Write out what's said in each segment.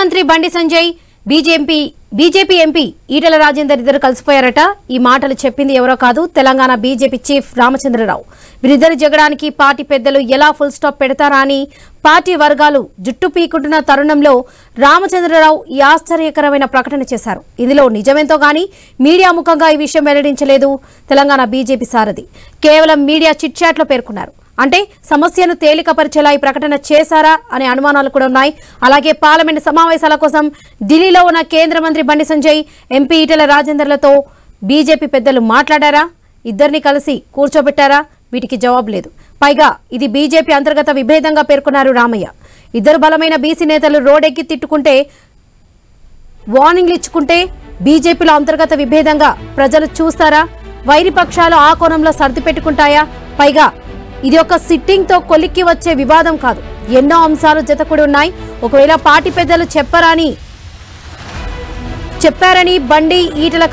మంత్రి Bandi Sanjay BJP MP Etela Rajender ఇద్దరు కలిసిపోయారట. ఈ మాటలు చెప్పింది ఎవరో కాదు, తెలంగాణ బీజేపీ చీఫ్ రామచంద్రరావు. వీరిద్దరు జగడానికి పార్టీ పెద్దలు ఎలా ఫుల్ స్టాప్ పెడతారా అని పార్టీ వర్గాలు జుట్టు పీకుంటున్న తరుణంలో రామచంద్రరావు ఈ ఆశ్చర్యకరమైన ప్రకటన చేశారు. ఇందులో నిజమేంతో గానీ మీడియా ముఖంగా ఈ విషయం వెల్లడించలేదు తెలంగాణ బీజేపీ సారథి. కేవలం మీడియా చిట్ చాట్లో పేర్కొన్నారు. అంటే సమస్యను తేలికపరిచేలా ఈ ప్రకటన చేశారా అనే అనుమానాలు కూడా ఉన్నాయి. అలాగే పార్లమెంట్ సమావేశాల కోసం ఢిల్లీలో ఉన్న కేంద్ర మంత్రి బండి సంజయ్, ఎంపీ ఈటల రాజేందర్లతో బీజేపీ పెద్దలు మాట్లాడారా? ఇద్దరిని కలిసి కూర్చోబెట్టారా? వీటికి జవాబు లేదు. పైగా ఇది బీజేపీ అంతర్గత విభేదంగా పేర్కొన్నారు రామయ్య. ఇద్దరు బలమైన బీసీ నేతలు రోడ్డెక్కి తిట్టుకుంటే, వార్నింగ్లు ఇచ్చుకుంటే బీజేపీలో అంతర్గత విభేదంగా ప్రజలు చూస్తారా? వైరి పక్షాలు ఆ కోణంలో సర్ది పెట్టుకుంటాయా? పైగా ఇది ఒక సిట్టింగ్ తో కొలిక్కి వచ్చే వివాదం కాదు, ఎన్నో అంశాలు జతకూడి ఉన్నాయి. ఒకవేళ పార్టీ పెద్దలు చెప్పారని బండి ఈటల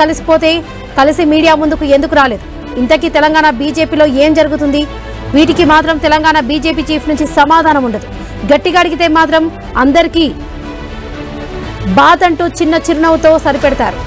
కలిసి మీడియా ముందుకు ఎందుకు రాలేదు? ఇంతకీ తెలంగాణ బీజేపీలో ఏం జరుగుతుంది? వీటికి మాత్రం తెలంగాణ బీజేపీ చీఫ్ నుంచి సమాధానం ఉండదు. గట్టిగా అడిగితే మాత్రం అందరికీ బాత్ అంటూ చిన్న చిరునవ్వుతో సరిపెడతారు.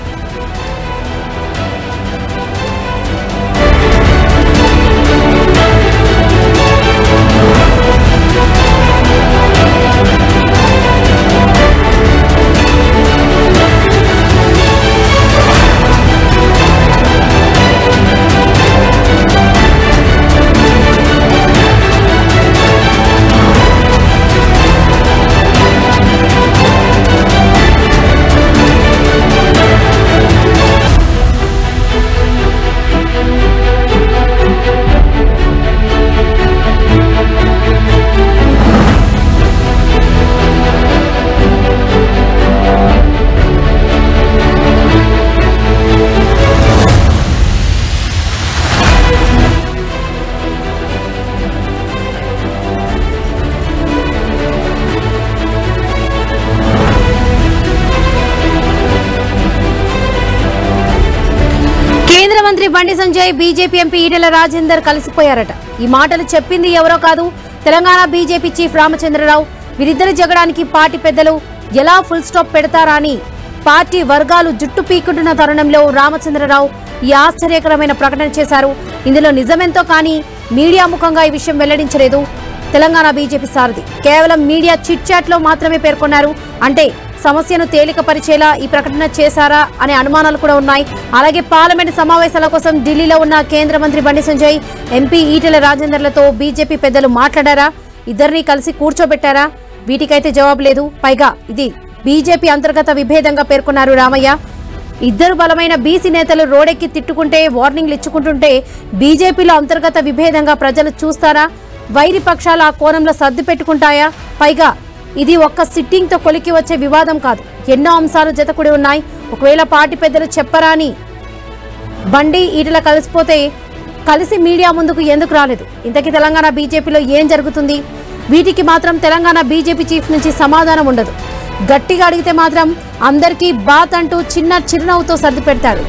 కేంద్ర మంత్రి బండి సంజయ్, బీజేపీ ఎంపీ ఈటల రాజేందర్ కలిసిపోయారట. ఈ మాటలు చెప్పింది ఎవరో కాదు, తెలంగాణ బీజేపీ చీఫ్ రామచంద్రరావు. వీరిద్దరు జగడానికి పార్టీ పెద్దలు ఎలా ఫుల్ స్టాప్ పెడతారా అని పార్టీ వర్గాలు జుట్టు పీకుంటున్న తరుణంలో రామచంద్రరావు ఈ ఆశ్చర్యకరమైన ప్రకటన చేశారు. ఇందులో నిజమెంతో కానీ మీడియా ముఖంగా ఈ విషయం వెల్లడించలేదు తెలంగాణ బీజేపీ సారథి. కేవలం మీడియా చిట్ చాట్ లో మాత్రమే పేర్కొన్నారు. అంటే సమస్యను తేలికపరిచేలా ఈ ప్రకటన చేశారా అనే అనుమానాలు కూడా ఉన్నాయి. అలాగే పార్లమెంట్ సమావేశాల కోసం ఢిల్లీలో ఉన్న కేంద్ర మంత్రి బండి సంజయ్, ఎంపీ ఈటల రాజేందర్లతో బీజేపీ పెద్దలు మాట్లాడారా? ఇద్దరిని కలిసి కూర్చోబెట్టారా? వీటికైతే జవాబు లేదు. పైగా ఇది బీజేపీ అంతర్గత విభేదంగా పేర్కొన్నారు రామయ్య. ఇద్దరు బలమైన బీసీ నేతలు రోడ్డెక్కి తిట్టుకుంటే, వార్నింగ్లు ఇచ్చుకుంటుంటే బీజేపీలో అంతర్గత విభేదంగా ప్రజలు చూస్తారా? వైరి పక్షాలు ఆ కోణంలో సర్ది పెట్టుకుంటాయా? పైగా ఇది ఒక్క సిట్టింగ్ తో కొలికి వచ్చే వివాదం కాదు, ఎన్నో అంశాలు జతకూడి ఉన్నాయి. ఒకవేళ పార్టీ పెద్దలు చెప్పరాని బండి ఈటల కలిసి మీడియా ముందుకు ఎందుకు రాలేదు? ఇంతకీ తెలంగాణ బీజేపీలో ఏం జరుగుతుంది? వీటికి మాత్రం తెలంగాణ బీజేపీ చీఫ్ నుంచి సమాధానం ఉండదు. గట్టిగా అడిగితే మాత్రం అందరికీ బాత్ అంటూ చిన్న చిరునవ్వుతో సర్ది పెడతారు.